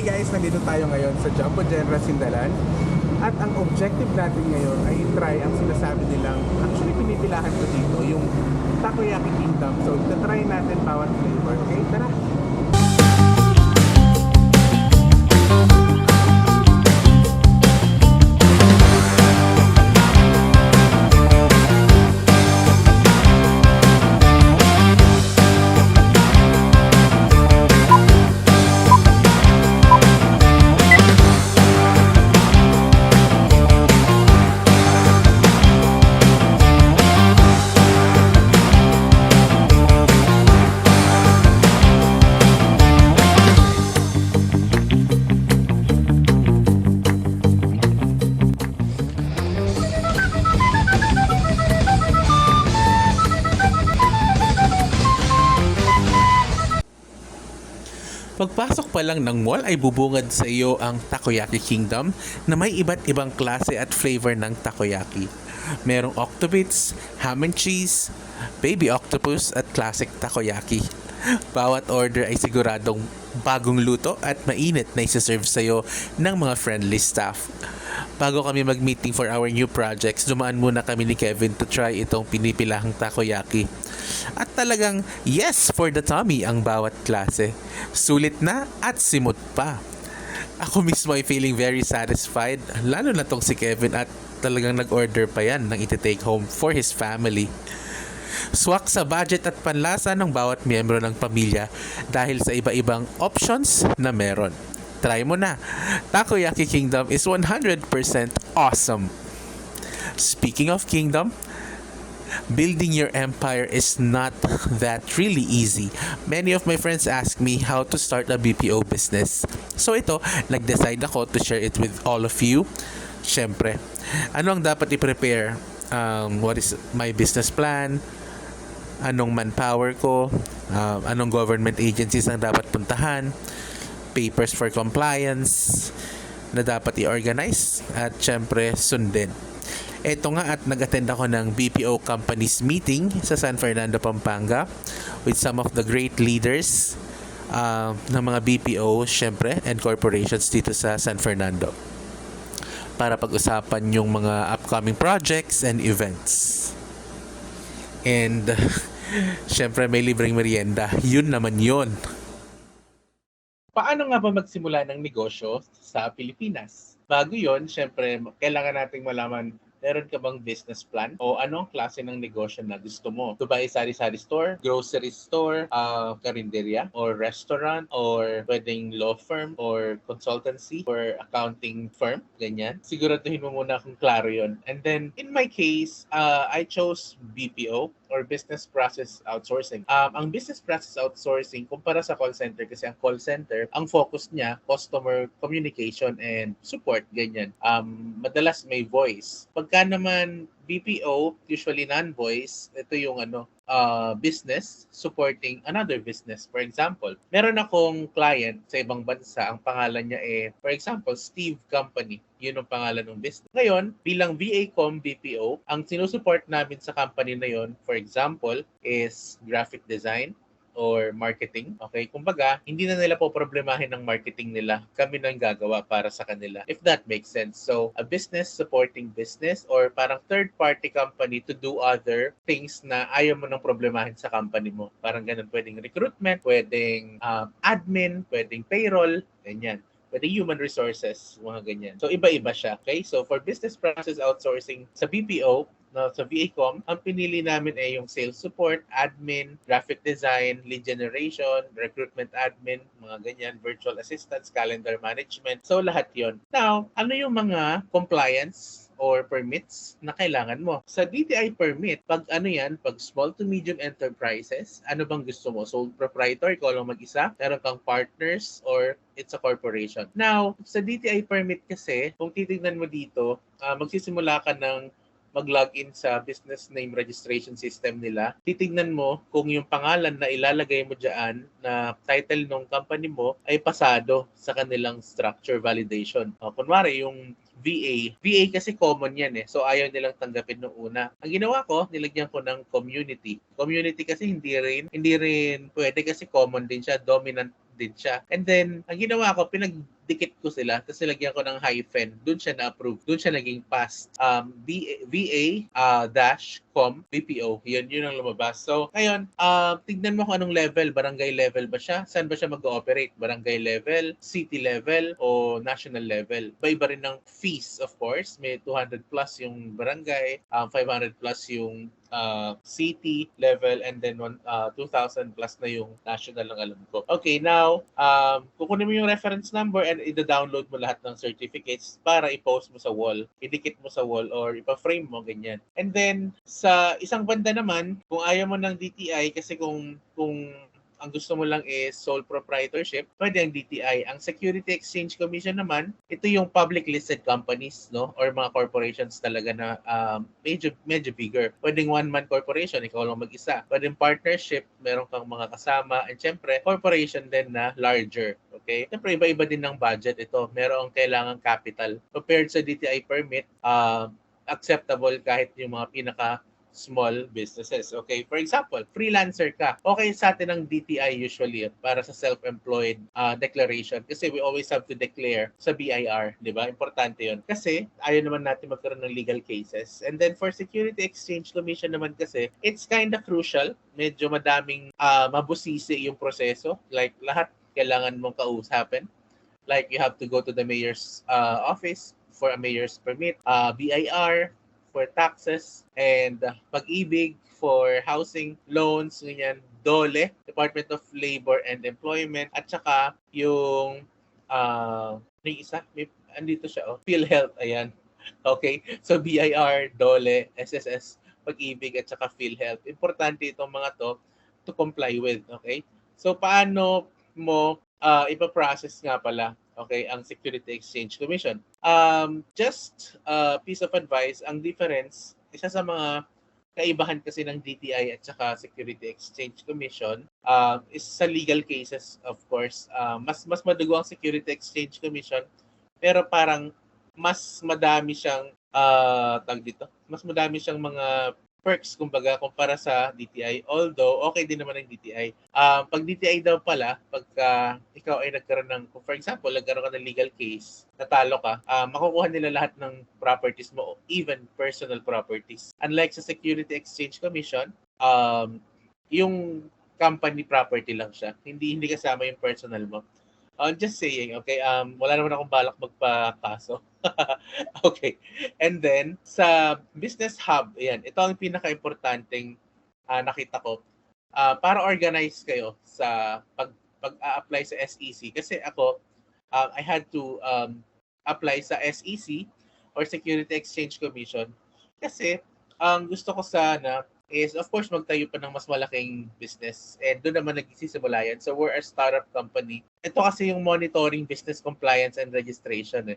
Hey guys, nandito tayo ngayon sa Jumbo General Sindalan. At ang objective natin ngayon ay try ang sinasabi nilang, actually pinipilahan ko dito, yung Takoyaki Kingdom. So, try natin bawat flavor. Okay, tara! Pagpasok pa lang ng mall ay bubungad sa iyo ang Takoyaki Kingdom na may iba't ibang klase at flavor ng takoyaki. Merong octobits, ham and cheese, baby octopus at classic takoyaki. Bawat order ay siguradong bagong luto at mainit na isa-serve sa iyo ng mga friendly staff. Bago kami mag-meeting for our new projects, dumaan muna kami ni Kevin to try itong pinipilahang takoyaki. At talagang yes for the tummy ang bawat klase. Sulit na at simot pa. Ako mismo ay feeling very satisfied, lalo na tong si Kevin at talagang nag-order pa yan ng iti-take home for his family. Swak sa budget at panlasa ng bawat miyembro ng pamilya dahil sa iba-ibang options na meron. Try mo na. Takoyaki Kingdom is 100% awesome. Speaking of kingdom, building your empire is not that really easy. Many of my friends ask me how to start a BPO business. So ito, nag-decide ako to share it with all of you. Siyempre, ano ang dapat i-prepare? What is my business plan? Anong manpower ko? Anong government agencies ang dapat puntahan? Papers for compliance na dapat i-organize at syempre sundin. Ito nga at nag-attend ako ng BPO companies meeting sa San Fernando, Pampanga with some of the great leaders ng mga BPO syempre and corporations dito sa San Fernando para pag-usapan yung mga upcoming projects and events. And syempre may libreng merienda. Yun naman yun. Paano nga ba magsimula ng negosyo sa Pilipinas? Bago yon, syempre, kailangan nating malaman, meron ka bang business plan? O anong klase ng negosyo na gusto mo? Ito ba ay sari-sari store, grocery store, karinderya, or restaurant, or pwedeng law firm, or consultancy, or accounting firm, ganyan. Siguraduhin mo muna kung klaro yon. And then, in my case, I chose BPO, or business process outsourcing. Ang business process outsourcing, kumpara sa call center, kasi ang call center, ang focus niya, customer communication and support, ganyan. Madalas may voice. Pagka naman BPO, usually non-voice, ito yung business supporting another business. For example, meron akong client sa ibang bansa, ang pangalan niya for example, Steve Company. Yun ang pangalan ng business. Ngayon, bilang VACom BPO, ang sinusupport namin sa company na yun, for example, is graphic design or marketing. Okay? Kumbaga, hindi na nila po problemahin ng marketing nila. Kami nang gagawa para sa kanila. If that makes sense. So, a business supporting business or parang third-party company to do other things na ayaw mo nang problemahin sa company mo. Parang ganun. Pwedeng recruitment, pwedeng admin, pwedeng payroll, ganyan. Pwede human resources, mga ganyan. So, iba-iba siya. Okay? So, for business process outsourcing sa BPO, sa VACom, ang pinili namin ay yung sales support, admin, graphic design, lead generation, recruitment admin, mga ganyan, virtual assistants, calendar management. So, lahat yon. Now, ano yung mga compliance or permits na kailangan mo? Sa DTI permit, pag pag small to medium enterprises, ano bang gusto mo? Sole proprietor, ikaw lang mag-isa? Meron kang partners or it's a corporation? Now, sa DTI permit kasi, kung titignan mo dito, magsisimula ka ng mag-login sa business name registration system nila, titignan mo kung yung pangalan na ilalagay mo dyan na title ng company mo ay pasado sa kanilang structure validation. Kunwari, yung VA kasi common yan eh. So ayaw nilang tanggapin nung una. Ang ginawa ko, nilagyan ko ng community. Community kasi hindi rin pwede kasi common din siya, dominant din siya. And then, ang ginawa ko, pinagdikit ko sila, tapos nilagyan ko ng hyphen. Doon siya na-approve. Doon siya naging passed. VA-COM BPO. Yun ang lumabas. So, ngayon, tignan mo kung anong level. Barangay level ba siya? Saan ba siya mag-ooperate? Barangay level, city level, o national level? Iba rin ng fees, of course. May 200 plus yung barangay, 500 plus yung city level, and then 2,000 plus na yung national ng alam ko. Okay, now, kukunin mo yung reference number and i-download mo lahat ng certificates para i-post mo sa wall, idikit mo sa wall, or ipa-frame mo, ganyan. And then, sa isang banda naman, kung ayaw mo ng DTI, kasi kung ang gusto mo lang is sole proprietorship, pwede ang DTI. Ang Security Exchange Commission naman, ito yung public listed companies, no, or mga corporations talaga na medyo bigger. Pwedeng one-man corporation, ikaw lang mag-isa. Pwedeng partnership, meron kang mga kasama, and syempre, corporation din na larger. Okay? Syempre, iba-iba din ng budget ito. Merong kailangang capital. Compared sa DTI permit, acceptable kahit yung mga pinaka small businesses. Okay, for example, freelancer ka. Okay sa atin ang DTI usually para sa self-employed declaration kasi we always have to declare sa BIR, di ba? Importante 'yon. Kasi ayaw naman natin magkaroon ng legal cases. And then for Security Exchange Commission naman kasi, it's kind of crucial. Medyo madaming mabusisi yung proseso. Like lahat kailangan mong kausapin. Like you have to go to the mayor's office for a mayor's permit, BIR for taxes, and Pag-ibig for housing loans, ganyan, DOLE, Department of Labor and Employment, at saka yung isa, andito siya, PhilHealth, ayan. Okay, so BIR, DOLE, SSS, Pag-ibig, at saka PhilHealth. Importante itong mga to comply with, okay? So paano mo ipa-process nga pala, okay, ang Security Exchange Commission? Just piece of advice, ang difference, isa sa mga kaibahan kasi ng DTI at saka Security Exchange Commission is sa legal cases, of course. Mas madugo ang Security Exchange Commission, pero parang mas madami siyang mas madami siyang mga perks, kumbaga, kumpara sa DTI. Although, okay din naman ang DTI. Pag DTI daw pala, pagka ikaw ay nagkaroon ng, for example, nagkaroon ka ng legal case, natalo ka, makukuha nila lahat ng properties mo, even personal properties. Unlike sa Security Exchange Commission, yung company property lang siya. Hindi kasama yung personal mo. Just saying, okay? Wala naman akong balak magpakaso. Okay. And then, sa Business Hub, ayan, ito ang pinaka-importanting nakita ko. Para organize kayo sa pag-a-apply sa SEC. Kasi ako, I had to apply sa SEC or Security Exchange Commission. Kasi, ang gusto ko sana is, of course, magtayo pa ng mas malaking business. And doon naman nagsisimula yan. So, we're a startup company. Ito kasi yung monitoring business compliance and registration.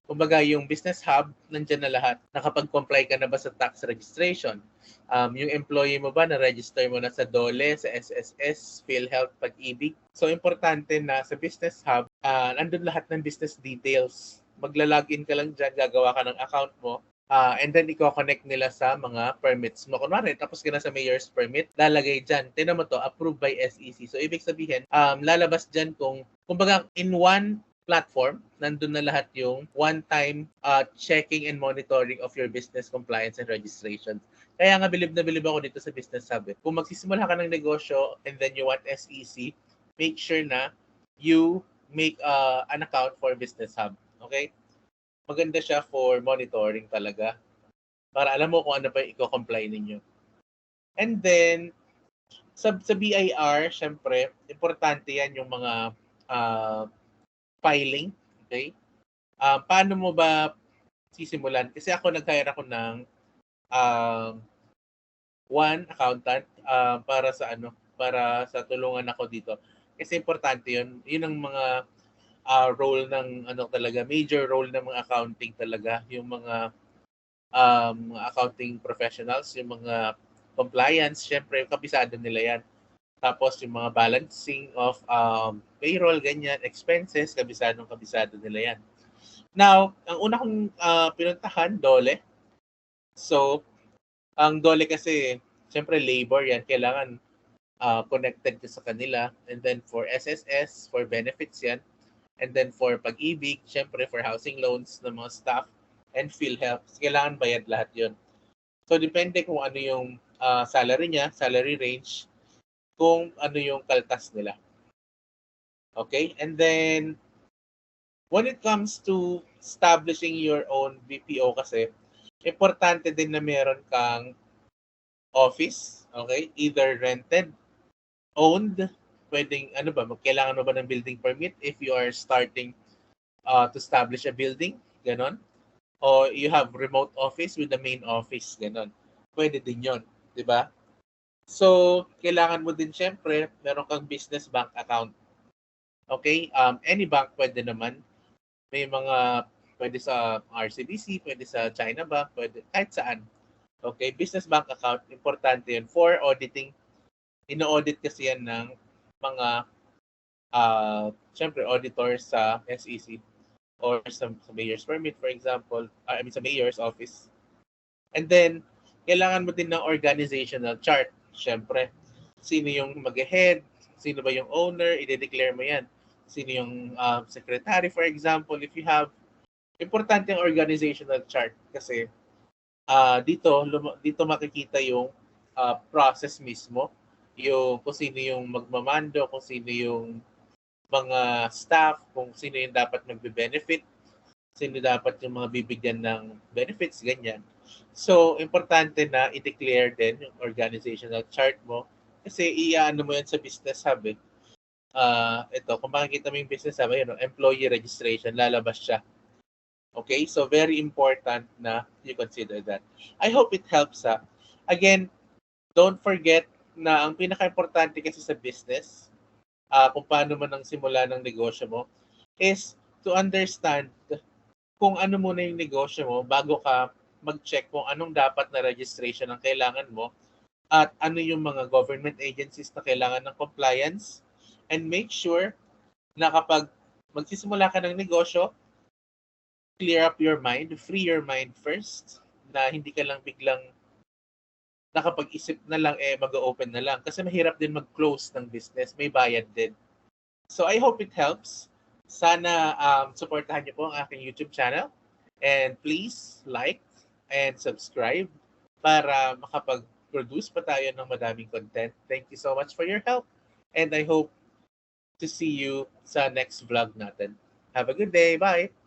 Kumbaga, yung Business Hub, nandyan na lahat. Nakapag-comply ka na ba sa tax registration? Yung employee mo ba, na-register mo na sa DOLE, sa SSS, PhilHealth, Pag-ibig? So, importante na sa Business Hub, nandun lahat ng business details. Magla-login ka lang dyan, gagawa ka ng account mo, and then i-connect nila sa mga permits mo. Kunwari, tapos ka na sa mayor's permit, lalagay dyan. Tingnan mo to, approved by SEC. So, ibig sabihin, lalabas dyan kumbaga, in one platform, nandun na lahat yung one-time checking and monitoring of your business compliance and registration. Kaya nga, bilib na bilib ako dito sa Business Hub. Kung magsisimula ka ng negosyo and then you want SEC, make sure na you make an account for Business Hub. Okay? Maganda siya for monitoring talaga. Para alam mo kung ano pa i-comply ninyo. And then, sa BIR, syempre, importante yan yung mga filing. Okay? Paano mo ba sisimulan? Kasi ako, nag-hire ako ng one accountant para sa tulungan ako dito. Kasi importante yun. Yun ang mga role ng talaga, major role ng mga accounting talaga, yung mga accounting professionals, yung mga compliance, syempre kabisado nila yan. Tapos yung mga balancing of payroll, ganyan, expenses, kabisado nila yan. Now, ang una kong pinuntahan, DOLE. So, ang DOLE kasi, syempre labor yan, kailangan connected ka sa kanila. And then for SSS, for benefits yan. And then for pag-ibig, syempre for housing loans ng mga staff and PhilHealth, kailangan bayad lahat yun. So depende kung ano yung salary niya, salary range, kung ano yung kaltas nila. Okay? And then, when it comes to establishing your own BPO kasi, importante din na meron kang office, okay? Either rented, owned, pwedeng, ano ba, kailangan mo ba ng building permit if you are starting to establish a building, ganon? O you have remote office with the main office, ganon. Pwede din yon, di ba? So, kailangan mo din syempre, meron kang business bank account. Okay? Any bank pwede naman. May mga pwede sa RCBC, pwede sa China Bank, pwede kahit saan. Okay? Business bank account, importante yun for auditing. Ino-audit kasi yan ng mga syempre auditors sa SEC or sa mayor's permit, for example. Sa mayor's office. And then, kailangan mo din ng organizational chart. Syempre, sino yung mag-head, sino ba yung owner, i-declare mo yan. Sino yung secretary, for example, if you have. Importante yung organizational chart kasi dito makikita yung process mismo, yung kung sino yung magmamando, kung sino yung mga staff, kung sino yung dapat magbe-benefit, sino dapat yung mga bibigyan ng benefits, ganyan. So, importante na i-declare din yung organizational chart mo kasi iaano mo yan sa business hub eh. Ito, kung makikita mo yung business hub, employee registration, lalabas siya. Okay? So, very important na you consider that. I hope it helps. Again, don't forget na ang pinaka-importante kasi sa business, kung paano mo nang simula ng negosyo mo, is to understand kung ano muna yung negosyo mo bago ka mag-check kung anong dapat na registration ang kailangan mo at ano yung mga government agencies na kailangan ng compliance. And make sure na kapag magsisimula ka ng negosyo, clear up your mind, free your mind first, na hindi ka lang biglang nakapag-isip na lang mag-open na lang. Kasi mahirap din mag-close ng business, may bayad din. So I hope it helps. Sana supportahan niyo po ang aking YouTube channel. And please like and subscribe para makapag-produce pa tayo ng madaming content. Thank you so much for your help. And I hope to see you sa next vlog natin. Have a good day. Bye!